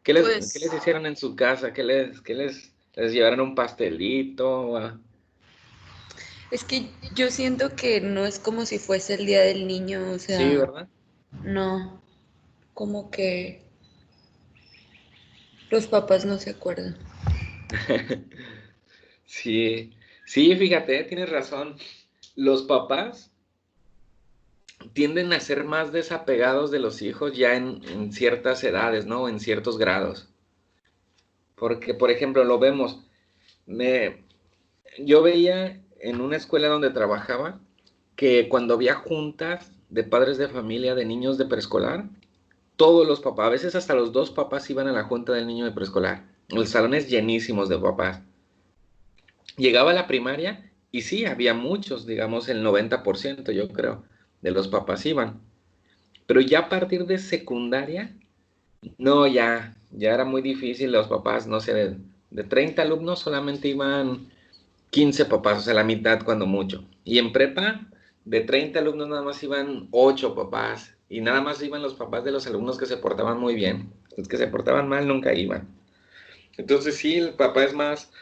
¿Qué les Pues hicieron en su casa? ¿Les llevaron un pastelito? es que yo siento que no es como si fuese el día del niño, o Sí, sea, ¿verdad? no, como que los papás no se acuerdan. Sí, sí, fíjate, tienes razón. Los papás tienden a ser más desapegados de los hijos ya en ciertas edades, ¿no? En ciertos grados. Porque, por ejemplo, lo vemos. Me, yo veía en una escuela donde trabajaba que cuando había juntas de padres de familia, de niños de preescolar, todos los papás, a veces hasta los dos papás iban a la junta del niño de preescolar. Los salones llenísimos de papás. Llegaba a la primaria y sí, había muchos, digamos el 90% yo creo, de los papás iban. Pero ya a partir de secundaria, no, ya era muy difícil los papás, no sé, de 30 alumnos solamente iban 15 papás, o sea, la mitad cuando mucho. Y en prepa, de 30 alumnos nada más iban 8 papás. Y nada más iban los papás de los alumnos que se portaban muy bien. Los que se portaban mal nunca iban. Entonces sí, el papá es más,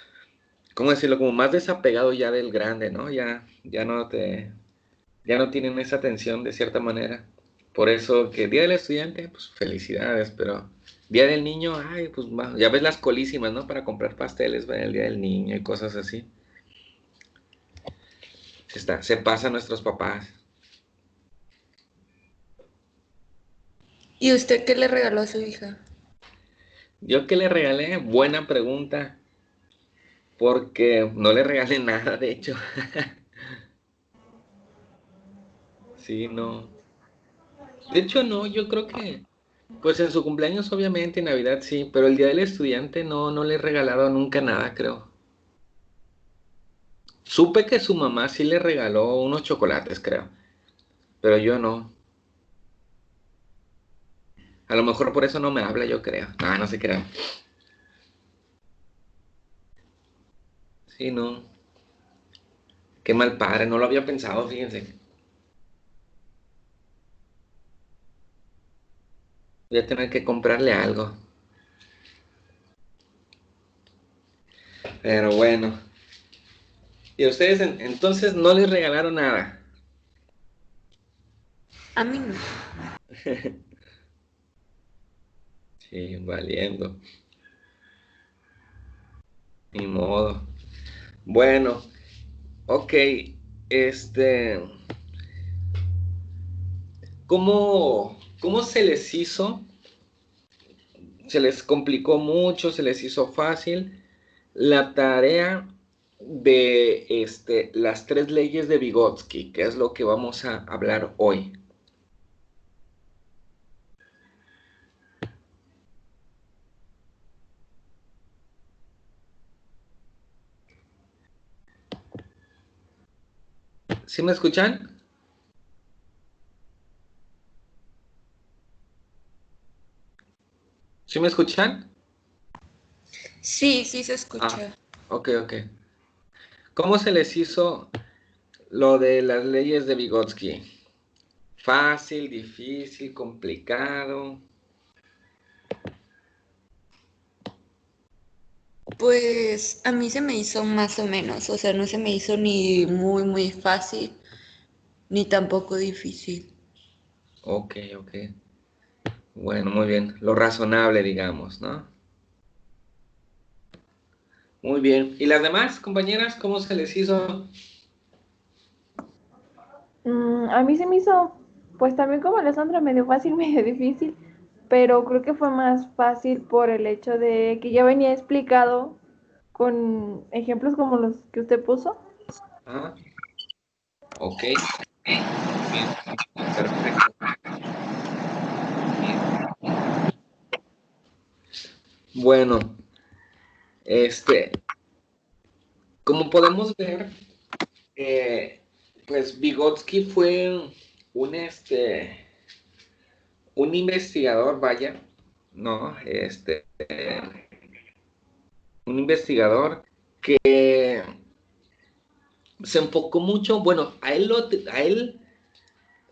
¿cómo decirlo? Como más desapegado ya del grande, ¿no? Ya no tienen esa atención de cierta manera. Por eso que Día del Estudiante, pues felicidades, pero Día del Niño, ay, pues ya ves las colísimas, ¿no? Para comprar pasteles, ¿va? El Día del Niño y cosas así. Se pasa a nuestros papás. ¿Y usted qué le regaló a su hija? ¿Yo qué le regalé? Buena pregunta, porque no le regalé nada, de hecho. Sí, no. De hecho, no, yo creo que, pues en su cumpleaños obviamente, en Navidad sí, pero el Día del Estudiante no le he regalado nunca nada, creo. Supe que su mamá sí le regaló unos chocolates, creo, pero yo no. A lo mejor por eso no me habla, yo creo. Ah, no se crea. Sí, no. Qué mal padre, no lo había pensado, fíjense. Voy a tener que comprarle algo. Pero bueno. ¿Y a ustedes entonces no les regalaron nada? A mí no. Sí, valiendo. Ni modo. Bueno, ok. Este, ¿cómo se les hizo? ¿Se les complicó mucho? ¿Se les hizo fácil la tarea de las tres leyes de Vygotsky, que es lo que vamos a hablar hoy? ¿Sí me escuchan? ¿Sí me escuchan? Sí, sí se Ah, escucha. ok, ok. ¿Cómo se les hizo lo de las leyes de Vygotsky? Fácil, difícil, complicado. Pues a mí se me hizo más o menos, o sea, no se me hizo ni muy, muy fácil, ni tampoco difícil. Ok, ok. Bueno, muy bien. Lo razonable, digamos, ¿no? Muy bien. ¿Y las demás compañeras, cómo se les hizo? A mí se me hizo, pues también como Alessandra, medio fácil, medio difícil, pero creo que fue más fácil por el hecho de que ya venía explicado con ejemplos como los que usted puso. Ah, ok. Bien, perfecto. Bueno, este, como podemos ver, eh, pues Vygotsky fue un, un investigador, vaya, ¿no? Un investigador que se enfocó mucho, bueno,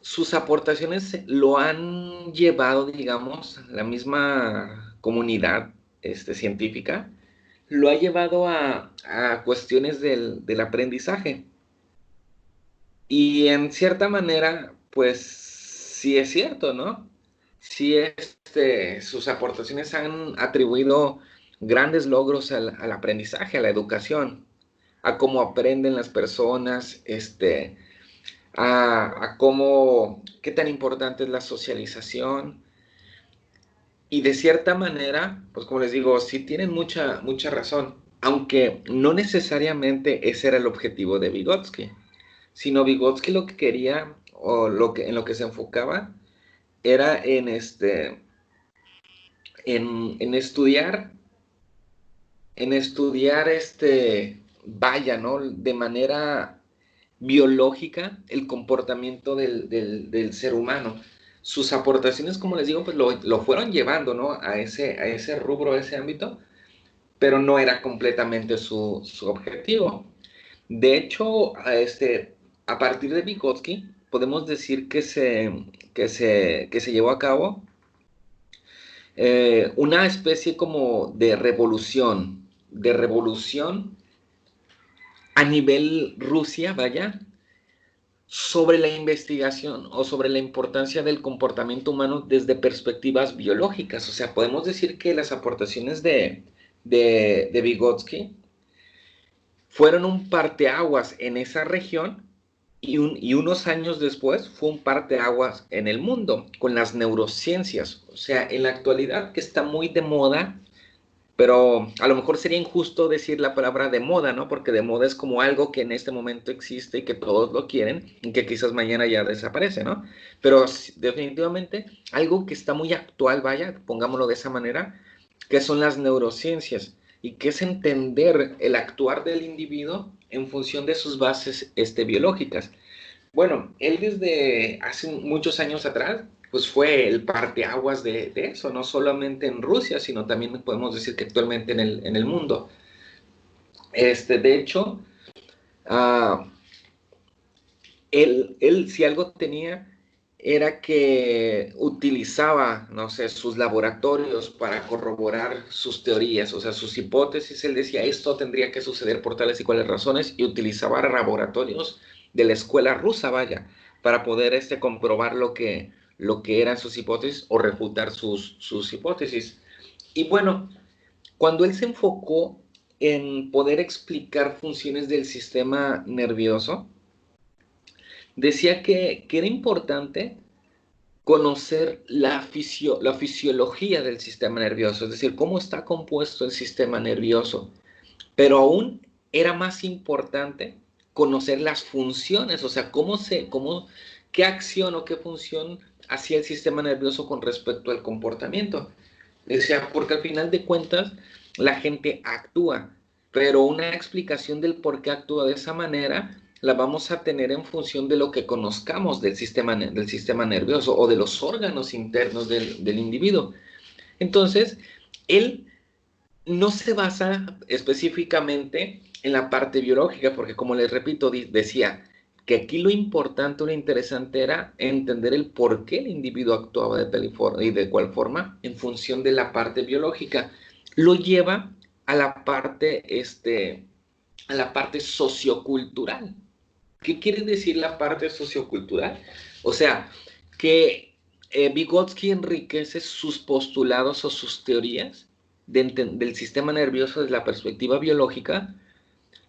sus aportaciones lo han llevado, digamos, la misma comunidad científica, lo ha llevado a cuestiones del aprendizaje. Y en cierta manera, pues sí es cierto, ¿no? Sí, sus aportaciones han atribuido grandes logros al aprendizaje, a la educación, a cómo aprenden las personas, a cómo, qué tan importante es la socialización. Y de cierta manera, pues como les digo, sí tienen mucha razón, aunque no necesariamente ese era el objetivo de Vygotsky, sino Vygotsky lo que quería, o en lo que se enfocaba, era en estudiar, vaya, ¿no? De manera biológica el comportamiento del ser humano. Sus aportaciones, como les digo, pues lo fueron llevando, ¿no? A ese rubro, a ese ámbito, pero no era completamente su objetivo. De hecho, a partir de Vygotsky, podemos decir que se llevó a cabo una especie como de revolución a nivel Rusia, vaya, sobre la investigación o sobre la importancia del comportamiento humano desde perspectivas biológicas. O sea, podemos decir que las aportaciones de Vygotsky fueron un parteaguas en esa región y unos años después fue un parteaguas en el mundo con las neurociencias. O sea, en la actualidad que está muy de moda, pero a lo mejor sería injusto decir la palabra de moda, ¿no? Porque de moda es como algo que en este momento existe y que todos lo quieren y que quizás mañana ya desaparece, ¿no? Pero definitivamente algo que está muy actual, vaya, pongámoslo de esa manera, que son las neurociencias y que es entender el actuar del individuo en función de sus bases biológicas. Bueno, él desde hace muchos años atrás, pues fue el parteaguas de eso, no solamente en Rusia, sino también podemos decir que actualmente en el mundo. De hecho, uh, él si algo tenía era que utilizaba, no sé, sus laboratorios para corroborar sus teorías, o sea, sus hipótesis. Él decía, esto tendría que suceder por tales y cuales razones, y utilizaba laboratorios de la escuela rusa, vaya, para poder comprobar lo que eran sus hipótesis o refutar sus hipótesis. Y bueno, cuando él se enfocó en poder explicar funciones del sistema nervioso, decía que era importante conocer la fisiología del sistema nervioso, es decir, cómo está compuesto el sistema nervioso, pero aún era más importante conocer las funciones, o sea, qué acción o qué función hacía el sistema nervioso con respecto al comportamiento. Decía, porque al final de cuentas la gente actúa, pero una explicación del por qué actúa de esa manera la vamos a tener en función de lo que conozcamos del sistema nervioso o de los órganos internos del individuo. Entonces, él no se basa específicamente en la parte biológica, porque como les repito, decía que aquí lo importante o lo interesante era entender el por qué el individuo actuaba de tal y de cual forma en función de la parte biológica. Lo lleva a la parte sociocultural. ¿Qué quiere decir la parte sociocultural? O sea, que Vygotsky enriquece sus postulados o sus teorías del sistema nervioso desde la perspectiva biológica,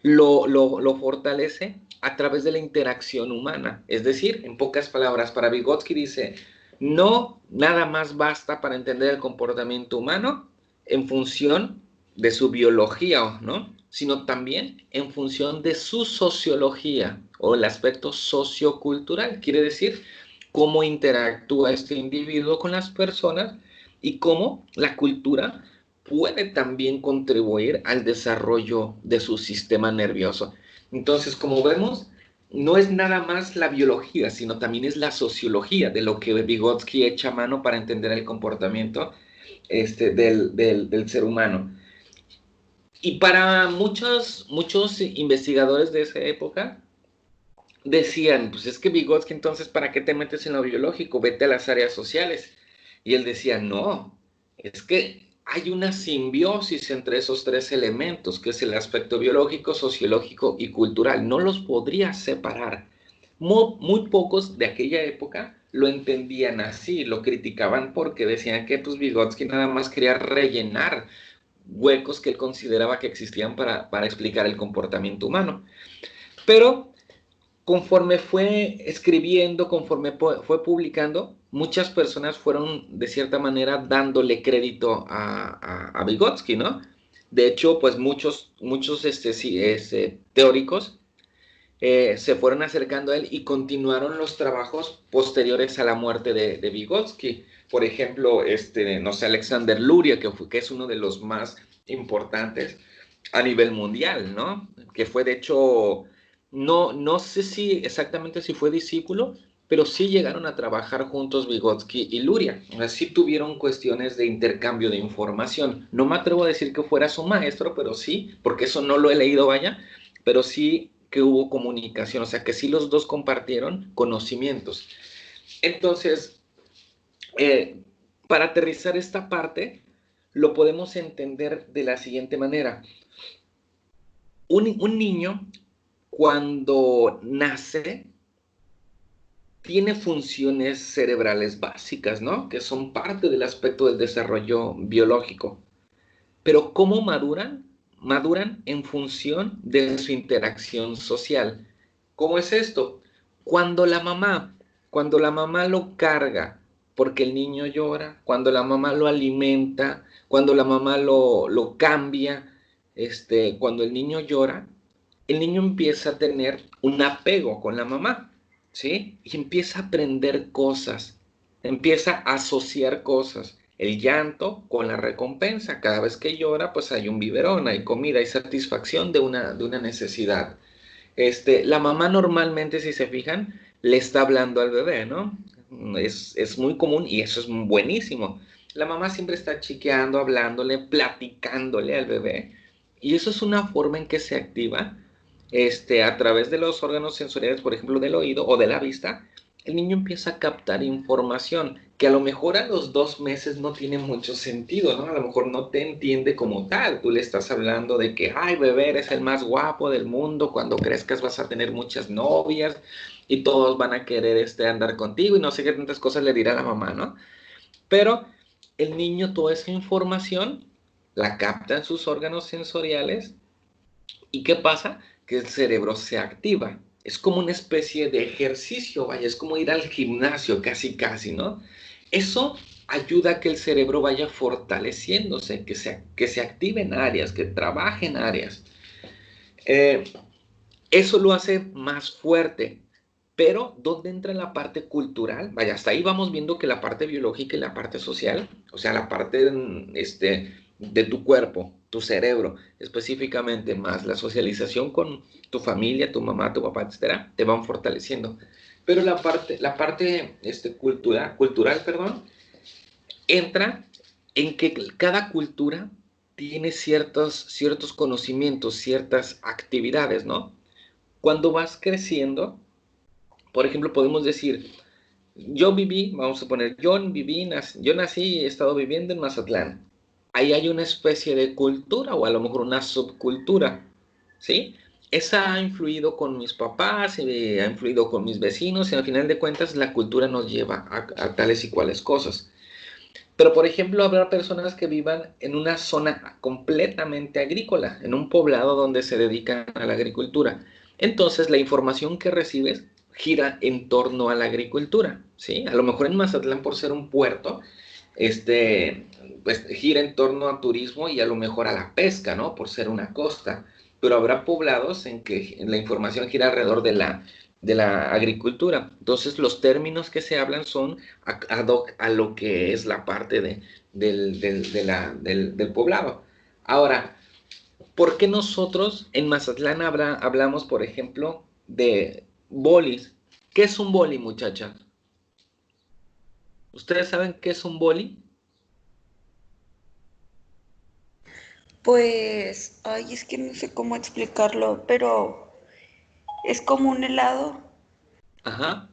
lo fortalece a través de la interacción humana. Es decir, en pocas palabras, para Vygotsky dice, no nada más basta para entender el comportamiento humano en función de su biología, ¿no? Sino también en función de su sociología o el aspecto sociocultural. Quiere decir, cómo interactúa este individuo con las personas y cómo la cultura puede también contribuir al desarrollo de su sistema nervioso. Entonces, como vemos, no es nada más la biología, sino también es la sociología de lo que Vygotsky echa mano para entender el comportamiento del ser humano. Y para muchos investigadores de esa época, decían, pues es que Vygotsky, entonces, ¿para qué te metes en lo biológico? Vete a las áreas sociales. Y él decía, no, es que hay una simbiosis entre esos tres elementos, que es el aspecto biológico, sociológico y cultural. No los podrías separar. Muy pocos de aquella época lo entendían así, lo criticaban porque decían que pues, Vygotsky nada más quería rellenar huecos que él consideraba que existían para explicar el comportamiento humano. Pero conforme fue escribiendo, conforme fue publicando, muchas personas fueron de cierta manera dándole crédito a Vygotsky, ¿no? De hecho, pues muchos teóricos se fueron acercando a él y continuaron los trabajos posteriores a la muerte de Vygotsky. Por ejemplo, no sé, Alexander Luria, que es uno de los más importantes a nivel mundial, ¿no? Que fue de hecho, no sé si exactamente si fue discípulo, pero sí llegaron a trabajar juntos Vygotsky y Luria. O sea, sí tuvieron cuestiones de intercambio de información. No me atrevo a decir que fuera su maestro, pero sí, porque eso no lo he leído, vaya, pero sí que hubo comunicación, o sea, que sí los dos compartieron conocimientos. Entonces, eh, para aterrizar esta parte, lo podemos entender de la siguiente manera. Un niño, cuando nace, tiene funciones cerebrales básicas, ¿no? Que son parte del aspecto del desarrollo biológico. Pero ¿cómo maduran? Maduran en función de su interacción social. ¿Cómo es esto? Cuando la mamá, cuando la mamá lo carga porque el niño llora, cuando la mamá lo alimenta, cuando la mamá lo cambia, cuando el niño llora, el niño empieza a tener un apego con la mamá, ¿sí? Y empieza a aprender cosas, empieza a asociar cosas. El llanto con la recompensa. Cada vez que llora, pues hay un biberón, hay comida, hay satisfacción de una necesidad. La mamá normalmente, si se fijan, le está hablando al bebé, ¿no? Es muy común y eso es buenísimo. La mamá siempre está chiqueando, hablándole, platicándole al bebé. Y eso es una forma en que se activa a través de los órganos sensoriales, por ejemplo, del oído o de la vista. El niño empieza a captar información que a lo mejor a los 2 meses no tiene mucho sentido, ¿no? A lo mejor no te entiende como tal. Tú le estás hablando de que, ay, bebé, eres el más guapo del mundo, cuando crezcas vas a tener muchas novias y todos van a querer andar contigo y no sé qué tantas cosas le dirá la mamá, ¿no? Pero el niño toda esa información la capta en sus órganos sensoriales y ¿qué pasa? Que el cerebro se activa. Es como una especie de ejercicio, vaya, es como ir al gimnasio, casi, casi, ¿no? Eso ayuda a que el cerebro vaya fortaleciéndose, que se active en áreas, que trabaje en áreas. Eh, Eso lo hace más fuerte. Pero, ¿dónde entra la parte cultural? Vaya, hasta ahí vamos viendo que la parte biológica y la parte social, o sea, la parte de tu cuerpo, tu cerebro, específicamente, más la socialización con tu familia, tu mamá, tu papá, etcétera, te van fortaleciendo. Pero la parte cultural, perdón, entra en que cada cultura tiene ciertos conocimientos, ciertas actividades, ¿no? Cuando vas creciendo, por ejemplo, podemos decir, vamos a poner, yo nací y he estado viviendo en Mazatlán. Ahí hay una especie de cultura o a lo mejor una subcultura, ¿sí? Esa ha influido con mis papás, ha influido con mis vecinos y al final de cuentas la cultura nos lleva a tales y cuales cosas. Pero, por ejemplo, habrá personas que vivan en una zona completamente agrícola, en un poblado donde se dedican a la agricultura. Entonces, la información que recibes gira en torno a la agricultura, ¿sí? A lo mejor en Mazatlán, por ser un puerto, pues gira en torno a turismo y a lo mejor a la pesca, ¿no? Por ser una costa. Pero habrá poblados en que la información gira alrededor de la agricultura. Entonces, los términos que se hablan son ad hoc a lo que es la parte del poblado. Ahora, ¿por qué nosotros en Mazatlán hablamos, por ejemplo, de bolis? ¿Qué es un boli, muchacha? ¿Ustedes saben qué es un boli? Pues, ay, es que no sé cómo explicarlo, pero es como un helado. Ajá.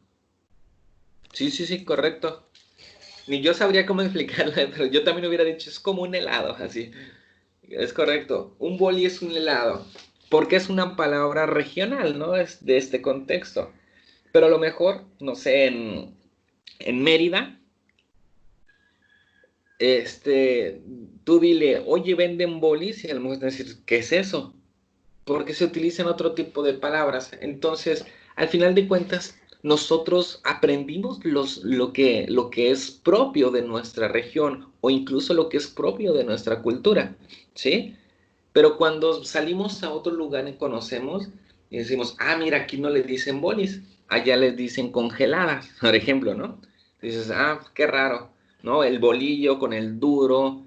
Sí, sí, sí, correcto. Ni yo sabría cómo explicarla, pero yo también hubiera dicho, es como un helado, así. Es correcto. Un boli es un helado, porque es una palabra regional, ¿no? Es de este contexto. Pero a lo mejor, no sé, en Mérida, este, tú dile, oye, venden bolis, y a lo mejor te van a decir, ¿qué es eso? Porque se utilizan otro tipo de palabras. Entonces, al final de cuentas, nosotros aprendimos lo que es propio de nuestra región o incluso lo que es propio de nuestra cultura, ¿sí? Pero cuando salimos a otro lugar y conocemos y decimos, ah, mira, aquí no les dicen bolis, allá les dicen congeladas, por ejemplo, ¿no? Dices, ah, qué raro, ¿no? El bolillo con el duro,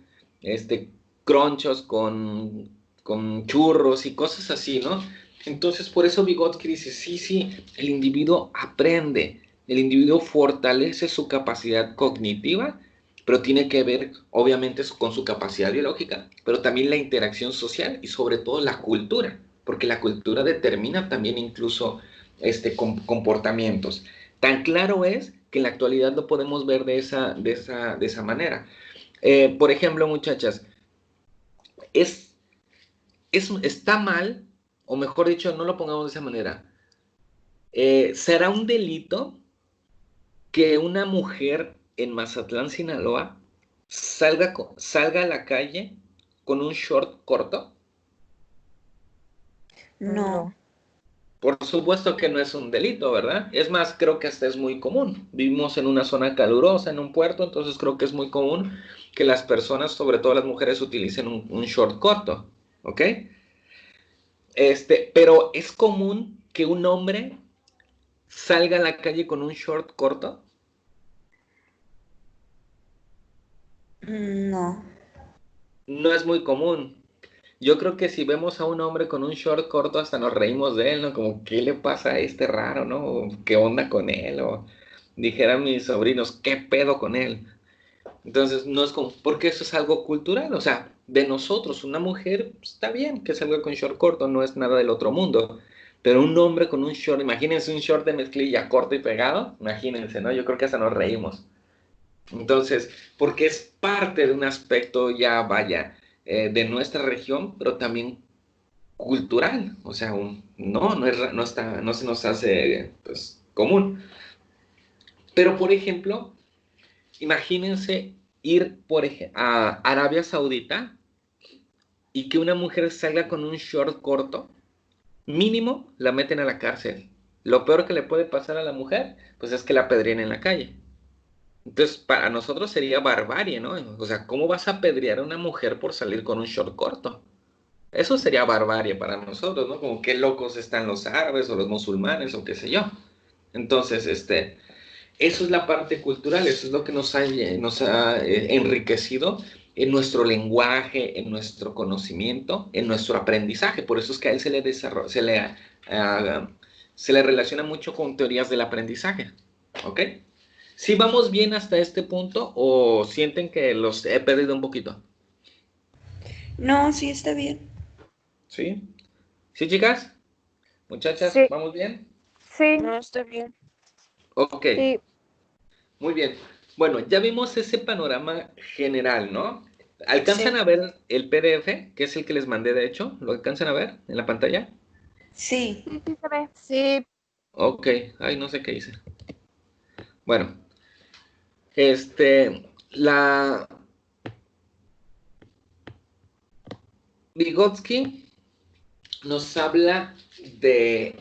cronchos con churros y cosas así, ¿no? Entonces, por eso Vygotsky dice, sí, sí, el individuo aprende, el individuo fortalece su capacidad cognitiva, pero tiene que ver, obviamente, con su capacidad biológica, pero también la interacción social y sobre todo la cultura, porque la cultura determina también incluso comportamientos. Tan claro es que en la actualidad lo podemos ver de esa manera. Por ejemplo, muchachas, es, está mal, o mejor dicho, no lo pongamos de esa manera. ¿Será un delito que una mujer en Mazatlán, Sinaloa, salga a la calle con un short corto? No, Por supuesto que no es un delito, ¿verdad? Es más, creo que hasta es muy común. Vivimos en una zona calurosa, en un puerto, entonces creo que es muy común que las personas, sobre todo las mujeres, utilicen un short corto, ¿ok? Pero es común que un hombre salga a la calle con un short corto. no. No es muy común. Yo creo que si vemos a un hombre con un short corto, hasta nos reímos de él, ¿no? Como, ¿qué le pasa a este raro, no? O, ¿qué onda con él? O dijeran mis sobrinos, ¿qué pedo con él? Entonces, no es como, porque eso es algo cultural, o sea, de nosotros, una mujer, pues, está bien que salga con short corto, no es nada del otro mundo. Pero un hombre con un short, imagínense un short de mezclilla corto y pegado, imagínense, ¿no? Yo creo que hasta nos reímos. Entonces, porque es parte de un aspecto ya, vaya, de nuestra región, pero también cultural, o sea, no se nos hace pues, común. Pero, por ejemplo, imagínense ir a Arabia Saudita y que una mujer salga con un short corto, mínimo la meten a la cárcel. Lo peor que le puede pasar a la mujer, pues es que la apedreen en la calle. Entonces, para nosotros sería barbarie, ¿no? O sea, ¿cómo vas a apedrear a una mujer por salir con un short corto? Eso sería barbarie para nosotros, ¿no? Como qué locos están los árabes o los musulmanes o qué sé yo. Entonces, eso es la parte cultural, eso es lo que nos ha enriquecido en nuestro lenguaje, en nuestro conocimiento, en nuestro aprendizaje. Por eso es que a él ah, se le relaciona mucho con teorías del aprendizaje. ¿Ok? ¿Sí vamos bien hasta este punto o sienten que los he perdido un poquito? No, sí está bien. ¿Sí? ¿Sí, chicas? Muchachas, Sí, ¿vamos bien? sí, No está bien. Ok, sí, muy bien. Bueno, ya vimos ese panorama general, ¿no? ¿Alcanzan Sí. a ver el PDF, que es el que les mandé, de hecho? ¿Lo alcanzan a ver en la pantalla? Sí. sí, sí se ve. Sí, Ok, ay, no sé qué hice. Bueno, la Vygotsky nos habla de,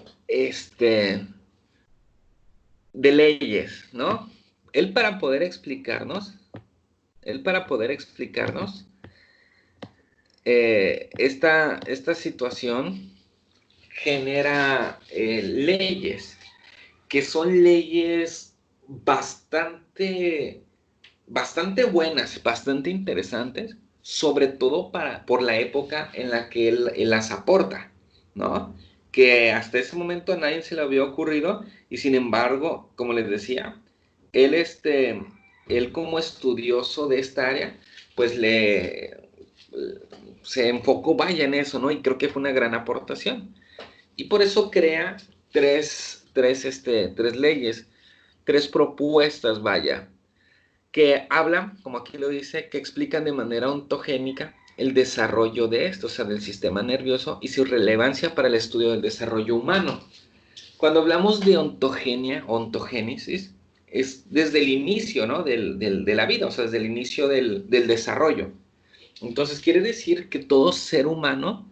de leyes, ¿no? Él para poder explicarnos, él para poder explicarnos esta situación genera leyes, que son leyes bastante buenas, bastante interesantes, sobre todo por la época en la que él las aporta, ¿no? Que hasta ese momento a nadie se le había ocurrido y sin embargo, como les decía, él, él como estudioso de esta área, pues se enfocó, vaya, en eso, ¿no? Y creo que fue una gran aportación. Y por eso crea tres leyes, tres propuestas, vaya, que hablan, como aquí lo dice, que explican de manera ontogénica el desarrollo de esto, o sea, del sistema nervioso y su relevancia para el estudio del desarrollo humano. Cuando hablamos de ontogenia, ontogénesis, es desde el inicio, ¿no? de la vida, o sea, desde el inicio del desarrollo. Entonces, quiere decir que todo ser humano,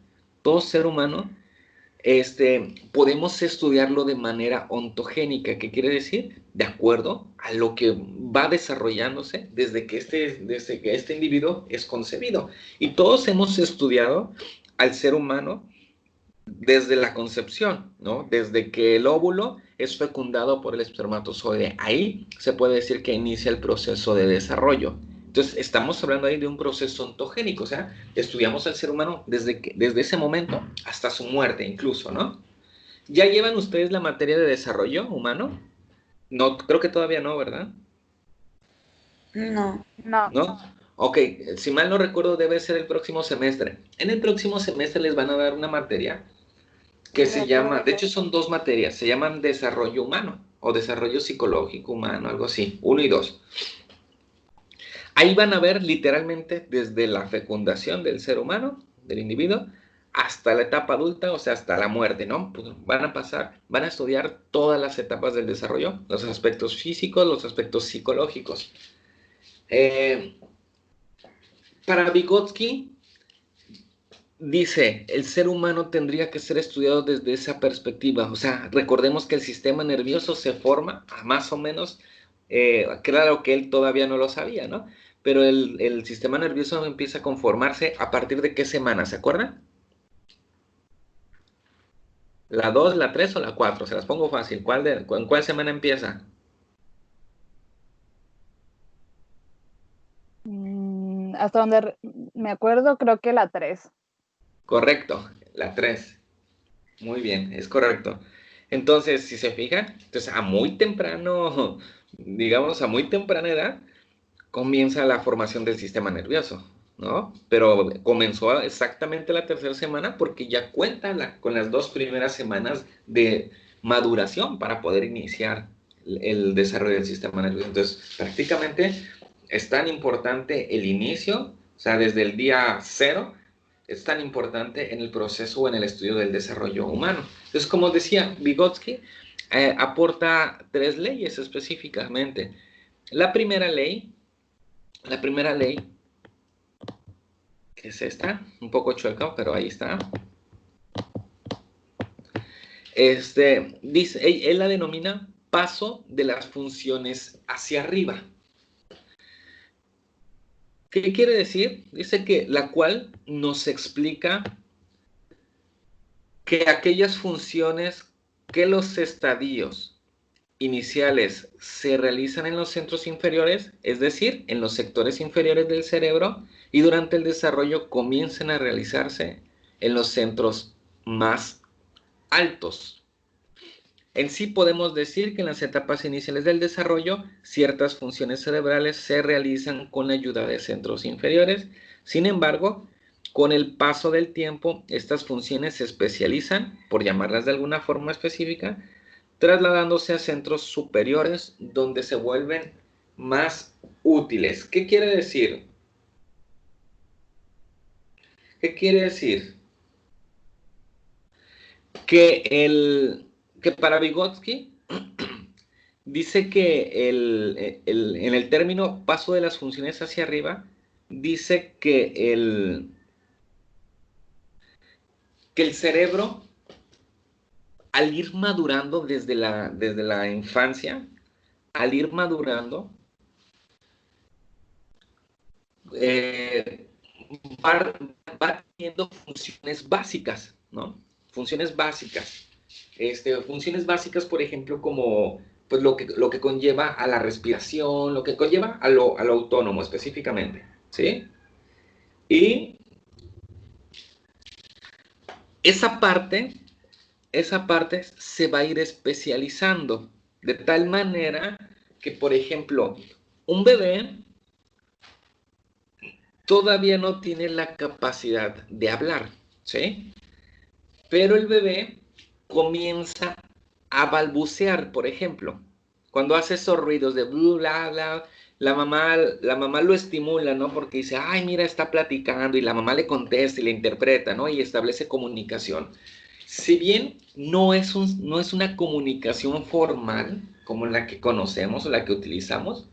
podemos estudiarlo de manera ontogénica. ¿Qué quiere decir? De acuerdo a lo que va desarrollándose desde que este individuo es concebido. Y todos hemos estudiado al ser humano desde la concepción, ¿no? Desde que el óvulo es fecundado por el espermatozoide. Ahí se puede decir que inicia el proceso de desarrollo. Entonces, estamos hablando ahí de un proceso ontogénico, o sea, estudiamos al ser humano desde ese momento hasta su muerte incluso, ¿no? ¿Ya llevan ustedes la materia de desarrollo humano? No, creo que todavía no, ¿verdad? No. No. ¿No? Ok, si mal no recuerdo debe ser el próximo semestre. En el próximo semestre les van a dar una materia que se llama, de hecho son dos materias, se llaman desarrollo humano o desarrollo psicológico humano, algo así, 1 y 2. Ahí van a ver literalmente desde la fecundación del ser humano, del individuo, hasta la etapa adulta, o sea, hasta la muerte, ¿no? Pues van a estudiar todas las etapas del desarrollo, los aspectos físicos, los aspectos psicológicos. Para Vygotsky, dice, el ser humano tendría que ser estudiado desde esa perspectiva. O sea, recordemos que el sistema nervioso se forma, más o menos, claro que él todavía no lo sabía, ¿no? Pero el sistema nervioso empieza a conformarse a partir de qué semana, ¿se acuerdan? ¿La 2, la 3 o la 4? Se las pongo fácil. ¿En cuál semana empieza? Hasta donde me acuerdo, creo que la 3. Correcto, la 3. Muy bien, es correcto. Entonces, si se fijan, entonces a muy temprano, digamos, a muy temprana edad, comienza la formación del sistema nervioso, ¿no? Pero comenzó exactamente la tercera semana porque ya cuenta con las 2 primeras semanas de maduración para poder iniciar el desarrollo del sistema nervioso. Entonces, prácticamente es tan importante el inicio, o sea, desde el día 0, es tan importante en el proceso o en el estudio del desarrollo humano. Entonces, como decía Vygotsky, aporta 3 leyes específicamente. La primera ley, que es esta, un poco chueca, pero ahí está. Dice, él la denomina paso de las funciones hacia arriba. ¿Qué quiere decir? Dice que la cual nos explica que aquellas funciones que los estadios iniciales se realizan en los centros inferiores, es decir, en los sectores inferiores del cerebro, y durante el desarrollo comienzan a realizarse en los centros más altos. En sí podemos decir que en las etapas iniciales del desarrollo, ciertas funciones cerebrales se realizan con la ayuda de centros inferiores. Sin embargo, con el paso del tiempo, estas funciones se especializan, por llamarlas de alguna forma específica, trasladándose a centros superiores donde se vuelven más útiles. ¿Qué quiere decir? ¿Qué quiere decir? Que para Vygotsky dice que en el término paso de las funciones hacia arriba, dice que el cerebro, al ir madurando desde la infancia, al ir madurando, va teniendo funciones básicas, ¿no? Funciones básicas. Funciones básicas, por ejemplo, como pues, lo que conlleva a la respiración, lo que conlleva a lo autónomo específicamente, ¿sí? Y esa parte se va a ir especializando de tal manera que, por ejemplo, un bebé todavía no tiene la capacidad de hablar, ¿sí? Pero el bebé comienza a balbucear, por ejemplo. Cuando hace esos ruidos de bla, bla, la mamá lo estimula, ¿no? Porque dice, ay, mira, está platicando, y la mamá le contesta y le interpreta, ¿no? Y establece comunicación. Si bien no es una comunicación formal como la que conocemos o la que utilizamos,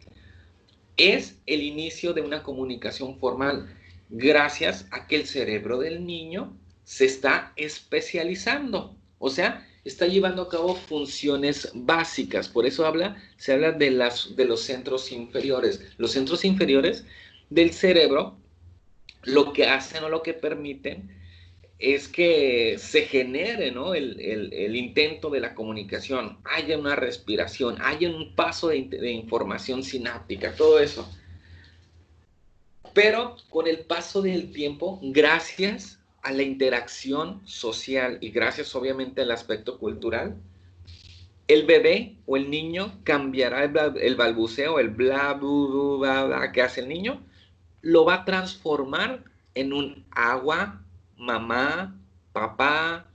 es el inicio de una comunicación formal, gracias a que el cerebro del niño se está especializando, o sea, está llevando a cabo funciones básicas. Por eso se habla de los centros inferiores. Los centros inferiores del cerebro lo que hacen o lo que permiten es que se genere, ¿no? el intento de la comunicación, haya una respiración, haya un paso de información sináptica, todo eso. Pero con el paso del tiempo, gracias a la interacción social y gracias obviamente al aspecto cultural, el bebé o el niño cambiará el balbuceo, el bla, bla, bla, bla que hace el niño, lo va a transformar en un agua, mamá, papá,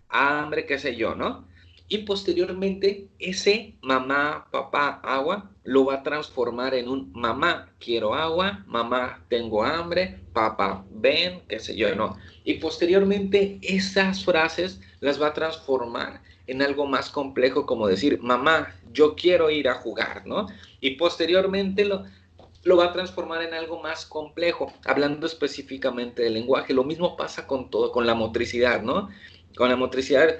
hambre, qué sé yo, ¿no? Y posteriormente ese mamá, papá, agua, lo va a transformar en un mamá, quiero agua, mamá, tengo hambre, papá, ven, qué sé yo, ¿no? Y posteriormente esas frases las va a transformar en algo más complejo, como decir, mamá, yo quiero ir a jugar, ¿no? Y posteriormente lo va a transformar en algo más complejo, hablando específicamente del lenguaje. Lo mismo pasa con todo, con la motricidad, ¿no? Con la motricidad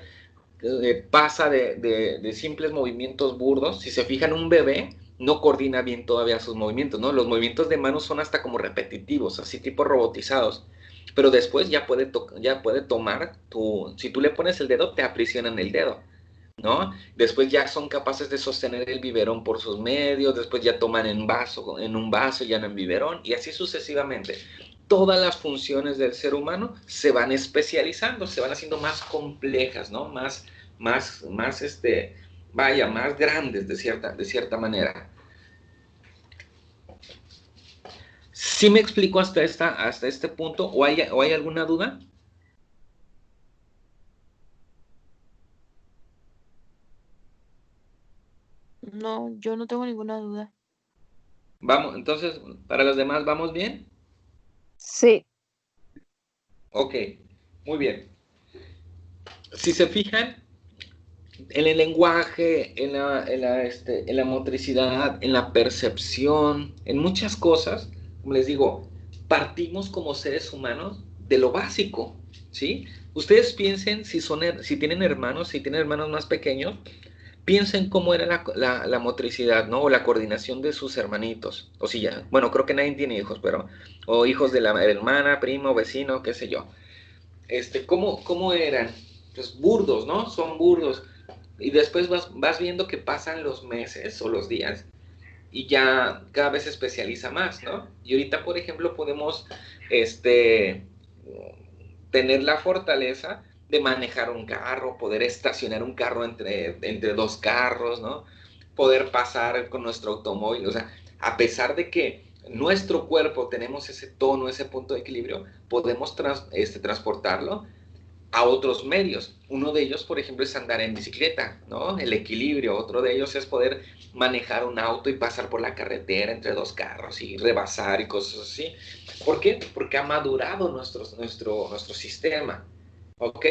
pasa de simples movimientos burdos. Si se fijan, un bebé no coordina bien todavía sus movimientos, ¿no? Los movimientos de manos son hasta como repetitivos, así tipo robotizados. Pero después ya puede tomar si tú le pones el dedo, te aprisionan el dedo, ¿no? Después ya son capaces de sostener el biberón por sus medios, después ya toman en un vaso, ya no en biberón, y así sucesivamente. Todas las funciones del ser humano se van especializando, se van haciendo más complejas, ¿no? Más más grandes de cierta manera. ¿Sí me explico hasta este punto? ¿O hay alguna duda? No, yo no tengo ninguna duda. Vamos, entonces, para los demás, ¿vamos bien? Sí. Ok, muy bien. Si se fijan, en el lenguaje, en la motricidad, en la percepción, en muchas cosas, como les digo, partimos como seres humanos de lo básico, ¿sí? Ustedes piensen si tienen hermanos más pequeños, piensen cómo era la motricidad, ¿no? O la coordinación de sus hermanitos. O si ya, bueno, creo que nadie tiene hijos, o hijos de la hermana, primo, vecino, qué sé yo. ¿Cómo eran? Pues burdos, ¿no? Son burdos. Y después vas viendo que pasan los meses o los días y ya cada vez se especializa más, ¿no? Y ahorita, por ejemplo, podemos tener la fortaleza de manejar un carro, poder estacionar un carro entre dos carros, ¿no? Poder pasar con nuestro automóvil, o sea, a pesar de que nuestro cuerpo tenemos ese tono, ese punto de equilibrio, podemos transportarlo a otros medios. Uno de ellos, por ejemplo, es andar en bicicleta, ¿no? El equilibrio. Otro de ellos es poder manejar un auto y pasar por la carretera entre dos carros y rebasar y cosas así. ¿Por qué? Porque ha madurado nuestro sistema, ¿ok?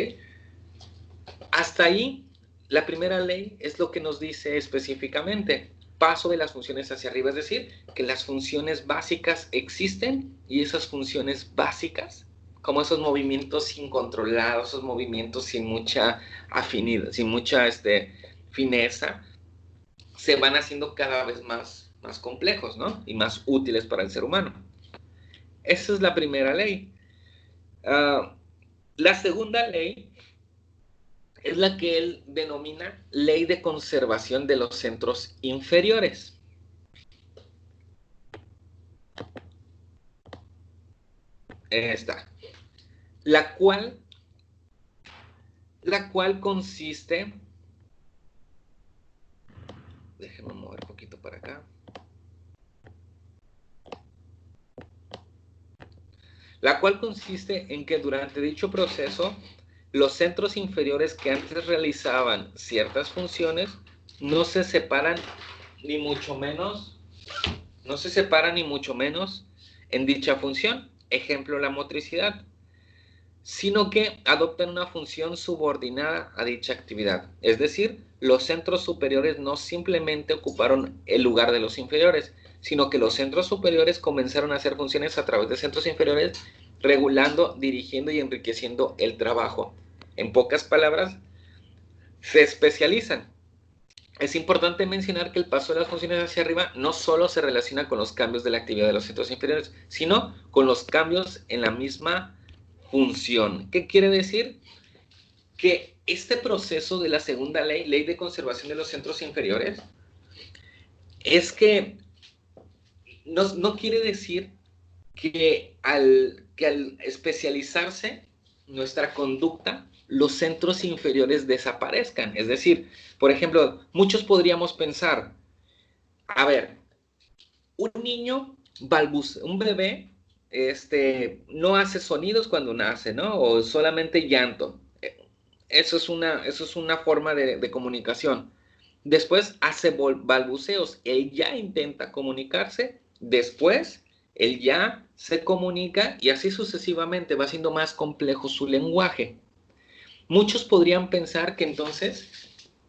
Hasta ahí, la primera ley es lo que nos dice específicamente. Paso de las funciones hacia arriba, es decir, que las funciones básicas existen y esas funciones básicas, como esos movimientos incontrolados, esos movimientos sin mucha afinidad, sin mucha fineza, se van haciendo cada vez más complejos, ¿no? Y más útiles para el ser humano. Esa es la primera ley. La segunda ley es la que él denomina ley de conservación de los centros inferiores. Esta. La cual consiste, déjenme mover un poquito para acá. La cual consiste en que durante dicho proceso, los centros inferiores que antes realizaban ciertas funciones no se separan ni mucho menos no se separa ni mucho menos en dicha función, ejemplo la motricidad, sino que adoptan una función subordinada a dicha actividad. Es decir, los centros superiores no simplemente ocuparon el lugar de los inferiores, sino que los centros superiores comenzaron a hacer funciones a través de centros inferiores, regulando, dirigiendo y enriqueciendo el trabajo. En pocas palabras, se especializan. Es importante mencionar que el paso de las funciones hacia arriba no solo se relaciona con los cambios de la actividad de los centros inferiores, sino con los cambios en la misma función. ¿Qué quiere decir? Que este proceso de la segunda ley, ley de conservación de los centros inferiores, es que no quiere decir que al especializarse nuestra conducta, los centros inferiores desaparezcan. Es decir, por ejemplo, muchos podríamos pensar, a ver, un niño un bebé, no hace sonidos cuando nace, ¿no? O solamente llanto. Eso es una forma de comunicación. Después hace balbuceos. Él ya intenta comunicarse. Después, él ya se comunica y así sucesivamente va siendo más complejo su lenguaje. Muchos podrían pensar que entonces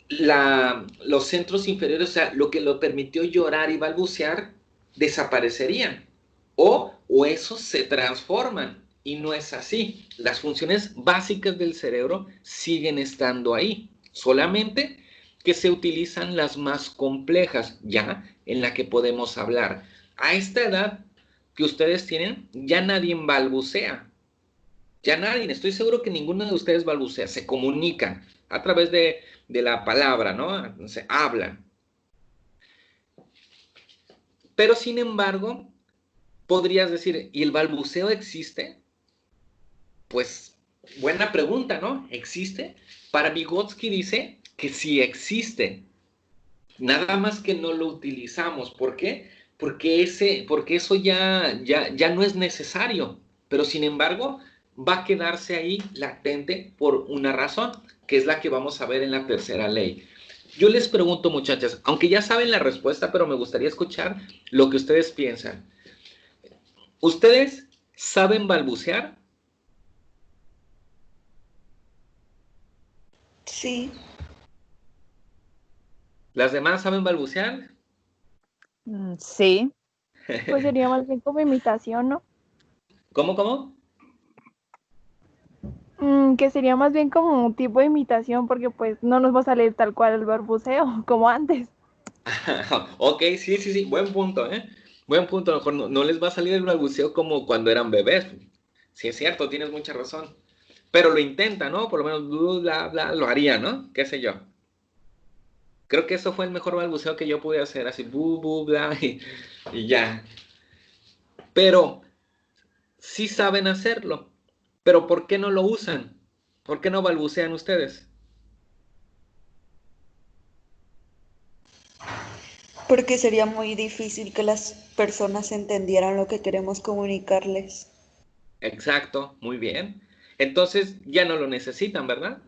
los centros inferiores, o sea, lo que lo permitió llorar y balbucear, desaparecerían. O esos se transforman. Y no es así. Las funciones básicas del cerebro siguen estando ahí. Solamente que se utilizan las más complejas, ya en la que podemos hablar. A esta edad que ustedes tienen, ya nadie balbucea. Ya nadie, estoy seguro que ninguno de ustedes balbucea, se comunican a través de la palabra, ¿no? Se hablan. Pero sin embargo, podrías decir, ¿y el balbuceo existe? Pues, buena pregunta, ¿no? ¿Existe? Para Vygotsky dice que sí existe. Nada más que no lo utilizamos. ¿Por qué? Porque eso ya no es necesario. Pero sin embargo, va a quedarse ahí latente por una razón, que es la que vamos a ver en la tercera ley. Yo les pregunto, muchachas, aunque ya saben la respuesta, pero me gustaría escuchar lo que ustedes piensan. ¿Ustedes saben balbucear? Sí, ¿Las demás saben balbucear? Sí. Pues sería más bien como imitación, ¿no? ¿Cómo? Que sería más bien como un tipo de imitación porque pues no nos va a salir tal cual el balbuceo como antes. Ok, sí, buen punto, ¿eh? Buen punto, a lo mejor no les va a salir el balbuceo como cuando eran bebés. Sí, es cierto, tienes mucha razón. Pero lo intenta, ¿no? Por lo menos bla, bla, lo haría, ¿no? ¿Qué sé yo? Creo que eso fue el mejor balbuceo que yo pude hacer, así, bla, y ya. Pero sí saben hacerlo. Pero ¿por qué no lo usan? ¿Por qué no balbucean ustedes? porque sería muy difícil que las personas entendieran lo que queremos comunicarles. Exacto, muy bien. Entonces ya no lo necesitan, ¿verdad?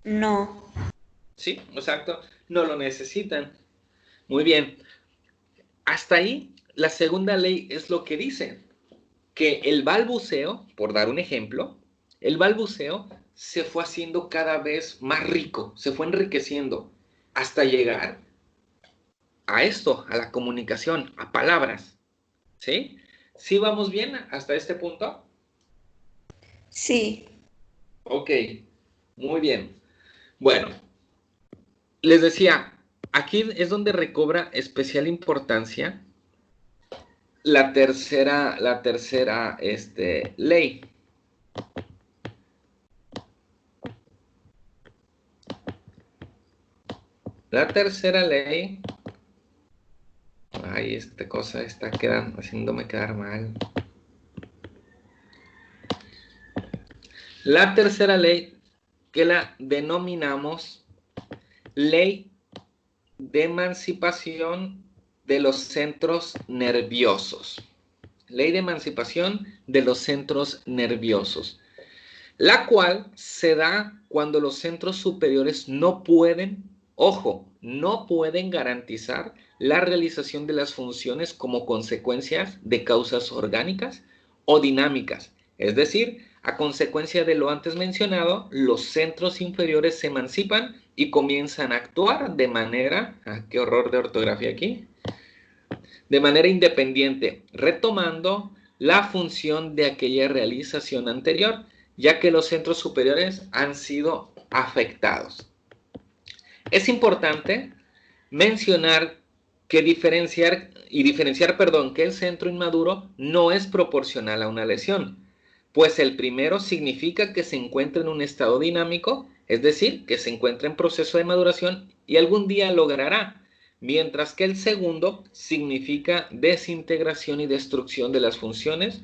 No, Sí, exacto, no lo necesitan. Muy bien. Hasta ahí, la segunda ley es lo que dice, que el balbuceo, por dar un ejemplo, el balbuceo se fue haciendo cada vez más rico, se fue enriqueciendo, hasta llegar a esto, a la comunicación, a palabras. ¿Sí? ¿Sí vamos bien hasta este punto? sí, Ok, muy bien. Bueno, les decía, aquí es donde recobra especial importancia la tercera ley. La tercera ley, ay, esta cosa está haciéndome quedar mal. La tercera ley, que la denominamos ley de emancipación de los centros nerviosos. Ley de emancipación de los centros nerviosos, la cual se da cuando los centros superiores no pueden, ojo, no pueden garantizar la realización de las funciones como consecuencias de causas orgánicas o dinámicas. Es decir, a consecuencia de lo antes mencionado, los centros inferiores se emancipan y comienzan a actuar de manera, qué horror de ortografía aquí, de manera independiente, retomando la función de aquella realización anterior, ya que los centros superiores han sido afectados. Es importante mencionar que diferenciar que el centro inmaduro no es proporcional a una lesión, pues el primero significa que se encuentra en un estado dinámico, es decir, que se encuentra en proceso de maduración y algún día logrará, mientras que el segundo significa desintegración y destrucción de las funciones,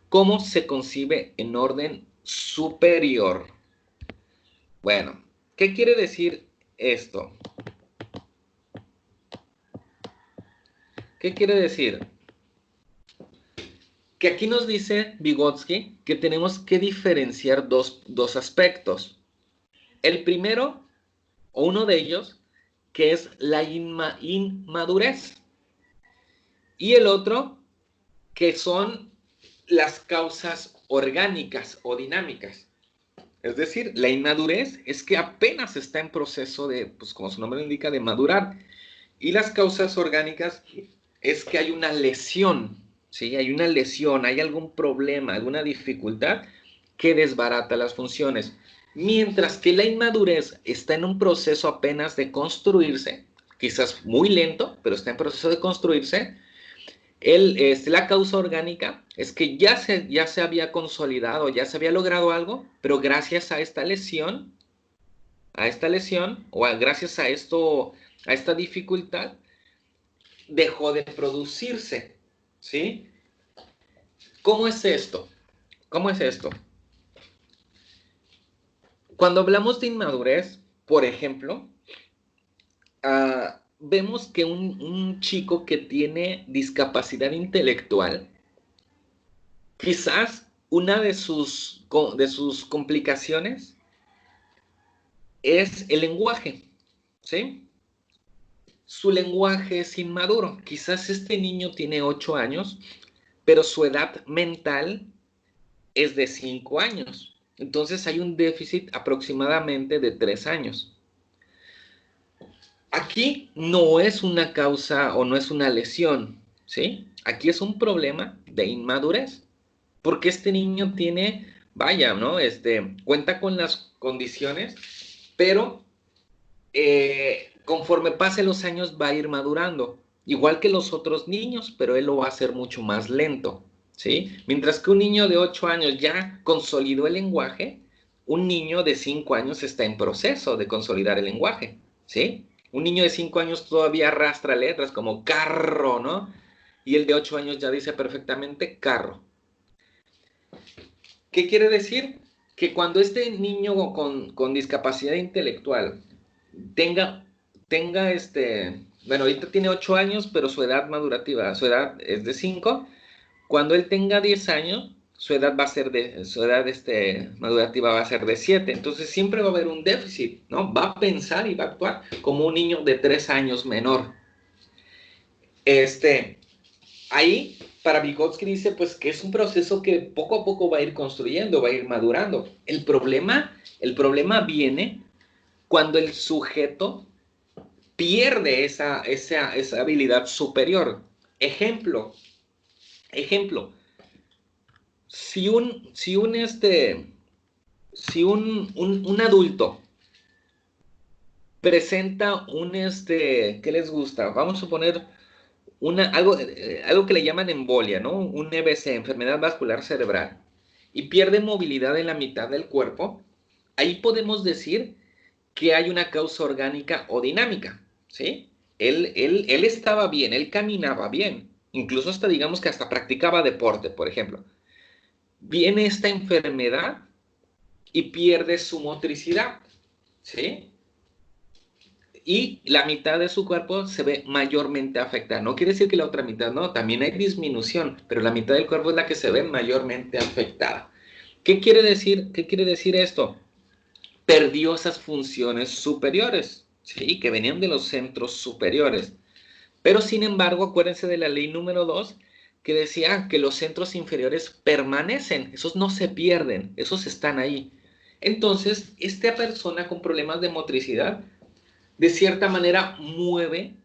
como se concibe en orden superior. Bueno, ¿qué quiere decir esto? ¿Qué quiere decir? Que aquí nos dice Vygotsky que tenemos que diferenciar dos aspectos. El primero, o uno de ellos, que es la inmadurez. Y el otro, que son las causas orgánicas o dinámicas. Es decir, la inmadurez es que apenas está en proceso de, pues como su nombre indica, de madurar. Y las causas orgánicas es que hay una lesión, ¿sí? Hay una lesión, hay algún problema, alguna dificultad que desbarata las funciones. Mientras que la inmadurez está en un proceso apenas de construirse, quizás muy lento, pero está en proceso de construirse. La causa orgánica es que ya se había consolidado, ya se había logrado algo, pero gracias a esta lesión, gracias a esta dificultad, dejó de producirse, ¿sí? ¿Cómo es esto? ¿Cómo es esto? Cuando hablamos de inmadurez, por ejemplo, vemos que un chico que tiene discapacidad intelectual, quizás una de sus complicaciones es el lenguaje, ¿sí? Su lenguaje es inmaduro. Quizás este niño tiene 8 años, pero su edad mental es de 5 años. Entonces hay un déficit aproximadamente de 3 años. Aquí no es una causa o no es una lesión, ¿sí? Aquí es un problema de inmadurez, porque este niño tiene, vaya, ¿no? Cuenta con las condiciones, pero conforme pasen los años va a ir madurando, igual que los otros niños, pero él lo va a hacer mucho más lento, ¿sí? Mientras que un niño de 8 años ya consolidó el lenguaje, un niño de 5 años está en proceso de consolidar el lenguaje, ¿sí? Un niño de 5 años todavía arrastra letras como carro, ¿no? Y el de 8 años ya dice perfectamente carro. ¿Qué quiere decir? Que cuando este niño con discapacidad intelectual tenga bueno, ahorita tiene 8 años, pero su edad madurativa, su edad es de 5. Cuando él tenga 10 años, su edad madurativa va a ser de 7. Entonces siempre va a haber un déficit, ¿no? Va a pensar y va a actuar como un niño de 3 años menor. Ahí, para Vygotsky dice, pues, que es un proceso que poco a poco va a ir construyendo, va a ir madurando. El problema viene cuando el sujeto pierde esa habilidad superior. Ejemplo, si un adulto presenta ¿qué les gusta? Vamos a suponer algo que le llaman embolia, ¿no? Un EBC, enfermedad vascular cerebral, y pierde movilidad en la mitad del cuerpo, ahí podemos decir que hay una causa orgánica o dinámica, ¿sí? Él estaba bien, él caminaba bien, incluso digamos que hasta practicaba deporte, por ejemplo. Viene esta enfermedad y pierde su motricidad, ¿sí? Y la mitad de su cuerpo se ve mayormente afectada. No quiere decir que la otra mitad no, también hay disminución, pero la mitad del cuerpo es la que se ve mayormente afectada. ¿Qué quiere decir esto? Perdió esas funciones superiores, ¿sí? Que venían de los centros superiores. Pero sin embargo, acuérdense de la ley número 2, que decía que los centros inferiores permanecen, esos no se pierden, esos están ahí. Entonces, esta persona con problemas de motricidad, de cierta manera mueve,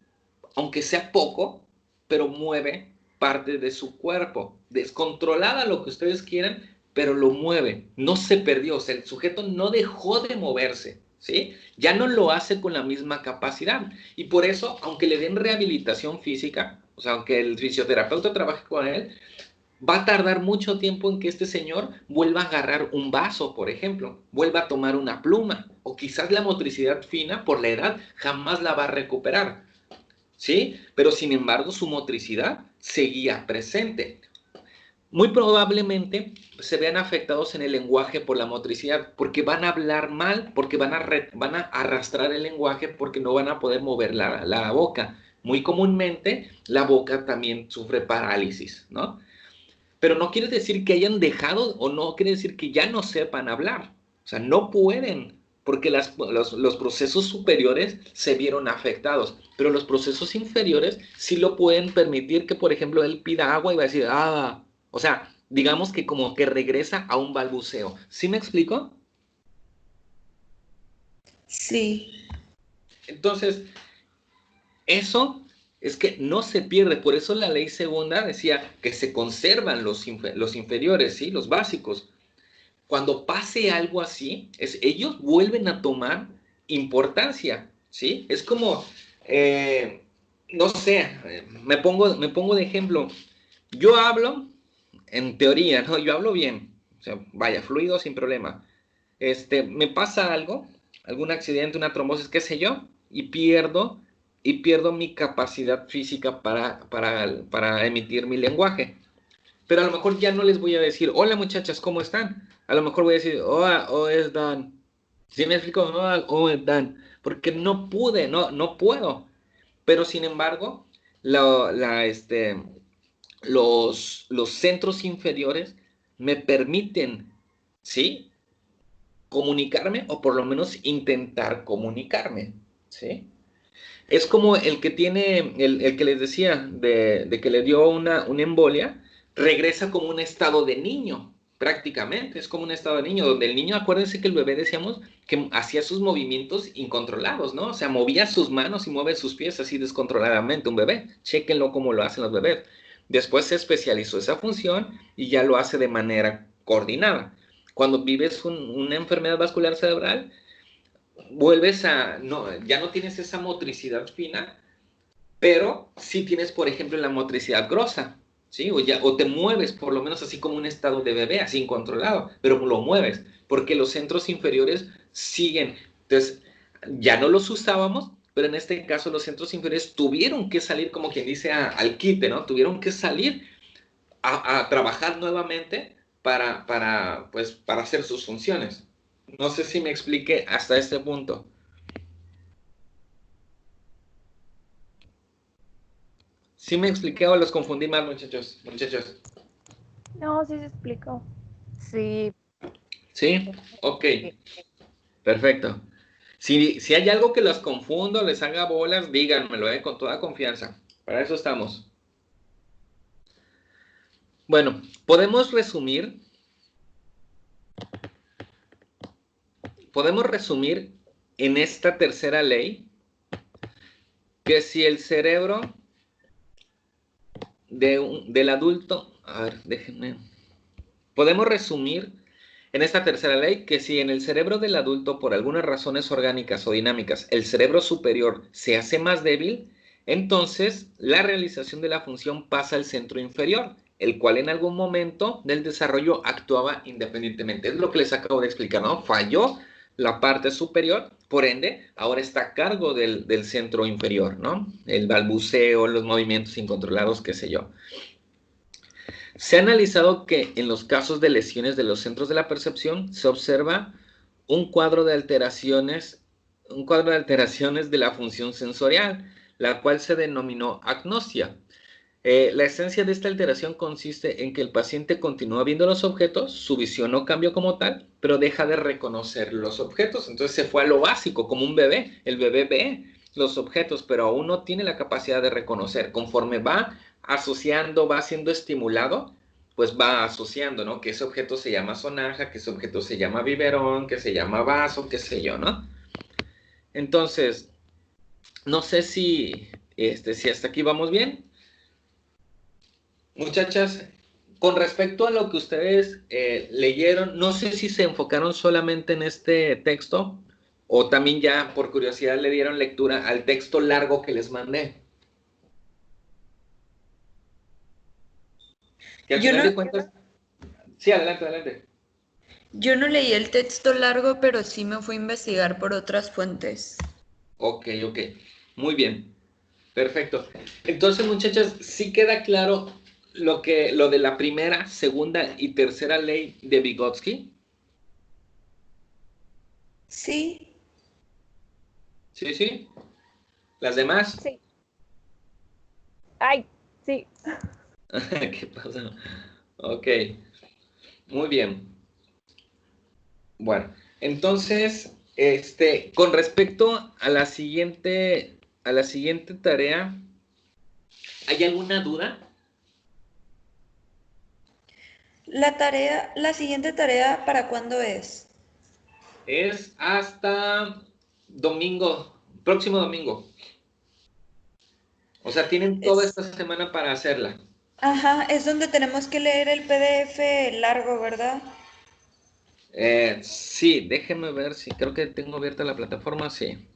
aunque sea poco, pero mueve parte de su cuerpo, descontrolada lo que ustedes quieran, pero lo mueve, no se perdió, o sea, el sujeto no dejó de moverse, ¿sí? Ya no lo hace con la misma capacidad. Y por eso, aunque le den rehabilitación física, o sea, aunque el fisioterapeuta trabaje con él, va a tardar mucho tiempo en que este señor vuelva a agarrar un vaso, por ejemplo, vuelva a tomar una pluma, o quizás la motricidad fina, por la edad, jamás la va a recuperar, ¿sí? Pero sin embargo, su motricidad seguía presente. Muy probablemente se vean afectados en el lenguaje por la motricidad, porque van a hablar mal, porque van a arrastrar el lenguaje, porque no van a poder mover la boca. Muy comúnmente, la boca también sufre parálisis, ¿no? Pero no quiere decir que hayan dejado o no quiere decir que ya no sepan hablar. O sea, no pueden, porque los procesos superiores se vieron afectados, pero los procesos inferiores sí lo pueden permitir que, por ejemplo, él pida agua y va a decir, ah, o sea, digamos que como que regresa a un balbuceo. ¿Sí me explico? Sí, Entonces, eso es que no se pierde. Por eso la ley segunda decía que se conservan los inferiores, ¿sí? Los básicos. Cuando pase algo así, ellos vuelven a tomar importancia, ¿sí? Es como, no sé, me pongo de ejemplo. Yo hablo, en teoría, ¿no? Yo hablo bien, o sea, vaya, fluido sin problema. Me pasa algo, algún accidente, una trombosis, qué sé yo, y pierdo mi capacidad física para emitir mi lenguaje. Pero a lo mejor ya no les voy a decir, hola muchachas, ¿cómo están? A lo mejor voy a decir, hola, ¿cómo están? ¿Sí me explico? Hola, ¿cómo están? Porque no pude, no puedo. Pero sin embargo, los centros inferiores me permiten, ¿sí? Comunicarme o por lo menos intentar comunicarme, ¿sí? Es como el que tiene, el que les decía, de que le dio una embolia, regresa como un estado de niño, prácticamente, es como un estado de niño, donde el niño, acuérdense que el bebé decíamos que hacía sus movimientos incontrolados, ¿no? O sea, movía sus manos y mueve sus pies así descontroladamente, un bebé, chéquenlo como lo hacen los bebés. Después se especializó esa función y ya lo hace de manera coordinada. Cuando vives una enfermedad vascular cerebral, vuelves a, no, ya no tienes esa motricidad fina, pero sí tienes, por ejemplo, la motricidad grosa, ¿sí? O te mueves, por lo menos así como un estado de bebé, así incontrolado, pero lo mueves, porque los centros inferiores siguen. Entonces, ya no los usábamos, pero en este caso los centros inferiores tuvieron que salir, como quien dice, al quite, ¿no? Tuvieron que salir a trabajar nuevamente pues, para hacer sus funciones. No sé si me expliqué hasta este punto. ¿Sí me expliqué o los confundí más, muchachos? Muchachos. No, sí se explicó. Sí, ¿Sí? Ok, perfecto. Si hay algo que los confundo, les haga bolas, díganmelo, con toda confianza. Para eso estamos. Bueno, podemos resumir en esta tercera ley que si el cerebro del adulto, a ver, déjenme, podemos resumir en esta tercera ley que si en el cerebro del adulto por algunas razones orgánicas o dinámicas el cerebro superior se hace más débil, entonces la realización de la función pasa al centro inferior, el cual en algún momento del desarrollo actuaba independientemente. Es lo que les acabo de explicar, ¿no? Falló la parte superior, por ende, ahora está a cargo del centro inferior, ¿no? El balbuceo, los movimientos incontrolados, qué sé yo. Se ha analizado que en los casos de lesiones de los centros de la percepción se observa un cuadro de alteraciones de la función sensorial, la cual se denominó agnosia. La esencia de esta alteración consiste en que el paciente continúa viendo los objetos, su visión no cambió como tal, pero deja de reconocer los objetos. Entonces se fue a lo básico, como un bebé. El bebé ve los objetos, pero aún no tiene la capacidad de reconocer. Conforme va asociando, va siendo estimulado, pues va asociando, ¿no? Que ese objeto se llama sonaja, que ese objeto se llama biberón, que se llama vaso, qué sé yo, ¿no? Entonces, no sé si hasta aquí vamos bien. Muchachas, con respecto a lo que ustedes leyeron, no sé si se enfocaron solamente en este texto o también ya por curiosidad le dieron lectura al texto largo que les mandé. Que al Yo final no, de cuentas... Sí, adelante, adelante. yo no leí el texto largo, pero sí me fui a investigar por otras fuentes. Ok, ok. Muy bien. Perfecto. Entonces, muchachas, sí queda claro lo de la primera, segunda y tercera ley de Vygotsky. Sí, Sí, sí. Las demás. Sí. Ay, sí. ¿Qué pasa? Ok. Muy bien. Bueno, entonces, con respecto a la siguiente tarea, ¿hay alguna duda? la siguiente tarea, ¿para cuándo es? Es hasta domingo, próximo domingo. O sea, tienen toda Es, esta semana para hacerla. ajá, es donde tenemos que leer el PDF largo, ¿verdad? Sí, déjenme ver si creo que tengo abierta la plataforma, sí.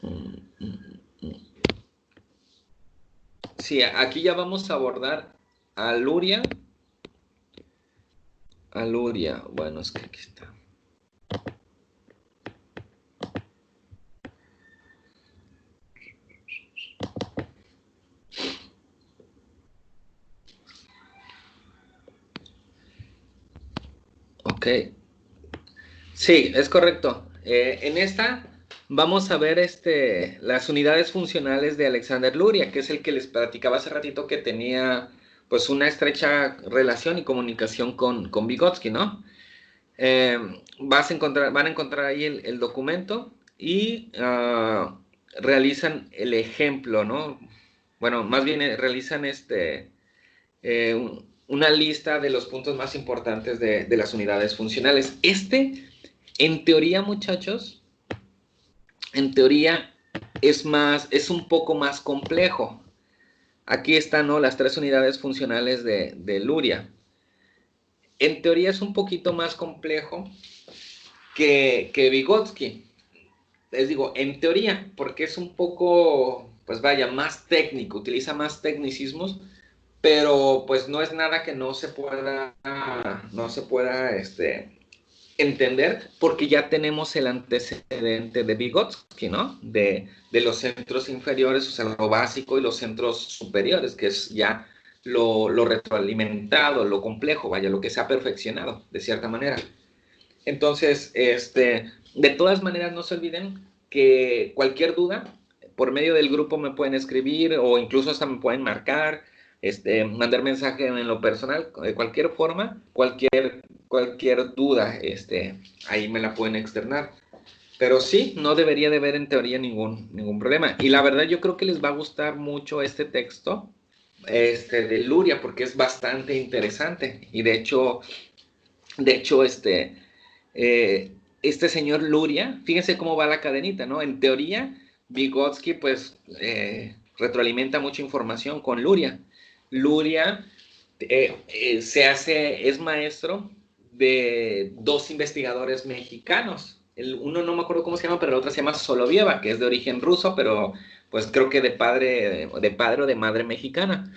Mm, mm, mm. Sí, aquí ya vamos a abordar a Luria. A Luria, bueno, es que aquí está. Ok, sí, es correcto. En esta vamos a ver las unidades funcionales de Alexander Luria, que es el que les platicaba hace ratito que tenía pues una estrecha relación y comunicación con Vygotsky, ¿no? Eh, van a encontrar ahí el documento y realizan el ejemplo, ¿no? Bueno, más bien realizan una lista de los puntos más importantes de las unidades funcionales. En teoría, muchachos, en teoría es un poco más complejo. Aquí están, ¿no?, las tres unidades funcionales de Luria. En teoría es un poquito más complejo que Vygotsky. Les digo, en teoría, porque es un poco, pues vaya, más técnico, utiliza más tecnicismos, pero pues no es nada que no se pueda entender, porque ya tenemos el antecedente de Vygotsky, ¿no? De los centros inferiores, o sea, lo básico, y los centros superiores, que es ya lo retroalimentado, lo complejo, vaya, lo que se ha perfeccionado, de cierta manera. Entonces, de todas maneras, no se olviden que cualquier duda, por medio del grupo me pueden escribir o incluso hasta me pueden marcar, mandar mensaje en lo personal, de cualquier forma, cualquier duda, ahí me la pueden externar. Pero sí, no debería de haber en teoría ningún problema. Y la verdad yo creo que les va a gustar mucho este texto, de Luria, porque es bastante interesante. Y de hecho, este señor Luria, fíjense cómo va la cadenita, ¿no? En teoría, Vygotsky, pues, retroalimenta mucha información con Luria. Luria es maestro de dos investigadores mexicanos. Uno no me acuerdo cómo se llama, pero el otro se llama Solovieva, que es de origen ruso, pero pues creo que de padre o de madre mexicana.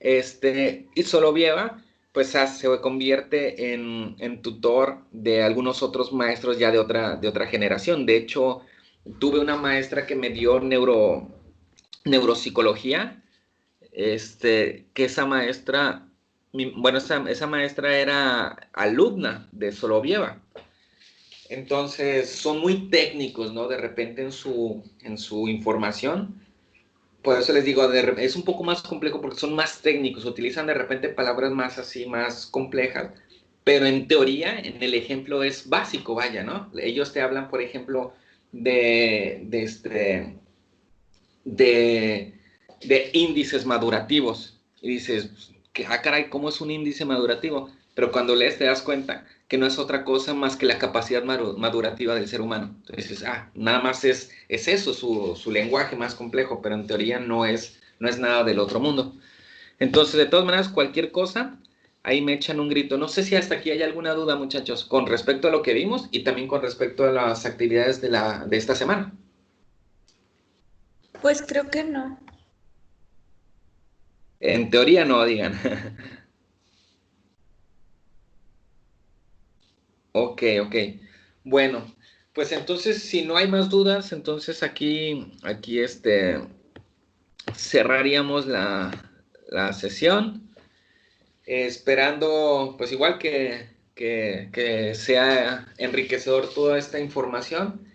Y Solovieva, pues se convierte en tutor de algunos otros maestros ya de otra generación. De hecho, tuve una maestra que me dio neuropsicología, que esa maestra, bueno, esa maestra era alumna de Solovieva. Entonces, son muy técnicos, ¿no? De repente en su información. por eso les digo, es un poco más complejo porque son más técnicos, utilizan de repente palabras más así, más complejas, pero en teoría, en el ejemplo es básico, vaya, ¿no? Ellos te hablan, por ejemplo, de índices madurativos. Y dices, caray, ¿cómo es un índice madurativo? Pero cuando lees te das cuenta que no es otra cosa más que la capacidad madurativa del ser humano. Entonces dices, nada más es eso, su lenguaje más complejo, pero en teoría no es nada del otro mundo. Entonces, de todas maneras, cualquier cosa, ahí me echan un grito. No sé si hasta aquí hay alguna duda, muchachos, con respecto a lo que vimos y también con respecto a las actividades de esta semana. Pues creo que no. En teoría no, digan. Ok, ok. Bueno, pues entonces, si no hay más dudas, entonces aquí cerraríamos la sesión, esperando, pues igual que sea enriquecedor toda esta información.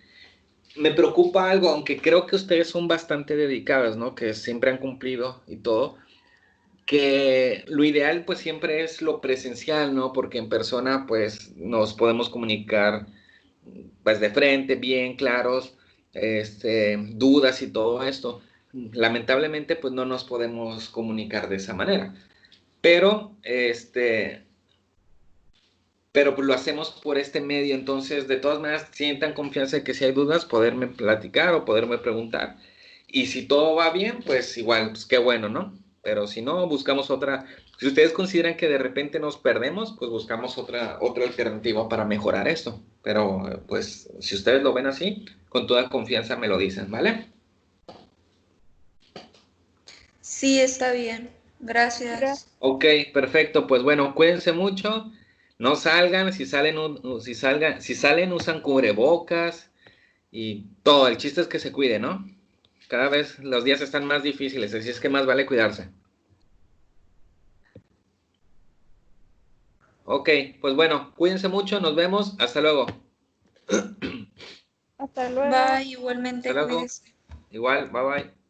Me preocupa algo, aunque creo que ustedes son bastante dedicadas, ¿no? Que siempre han cumplido y todo, que lo ideal pues siempre es lo presencial, ¿no? Porque en persona pues nos podemos comunicar pues de frente, bien claros, dudas y todo esto. Lamentablemente pues no nos podemos comunicar de esa manera, pero pero pues lo hacemos por este medio, entonces de todas maneras sientan confianza de que si hay dudas poderme platicar o poderme preguntar. Y si todo va bien, pues igual, pues qué bueno, ¿no? Pero si no, buscamos otra. Si ustedes consideran que de repente nos perdemos, pues buscamos otra alternativa para mejorar esto. Pero pues si ustedes lo ven así, con toda confianza me lo dicen, ¿vale? Sí, está bien. Gracias. Ok, perfecto. Pues bueno, cuídense mucho. No salgan, si salen usan cubrebocas y todo. El chiste es que se cuiden, ¿no? Cada vez los días están más difíciles, así es que más vale cuidarse. Ok, pues bueno, cuídense mucho, nos vemos, hasta luego. Hasta luego. Bye, Hasta igualmente, luego. cuídese. Igual, bye bye.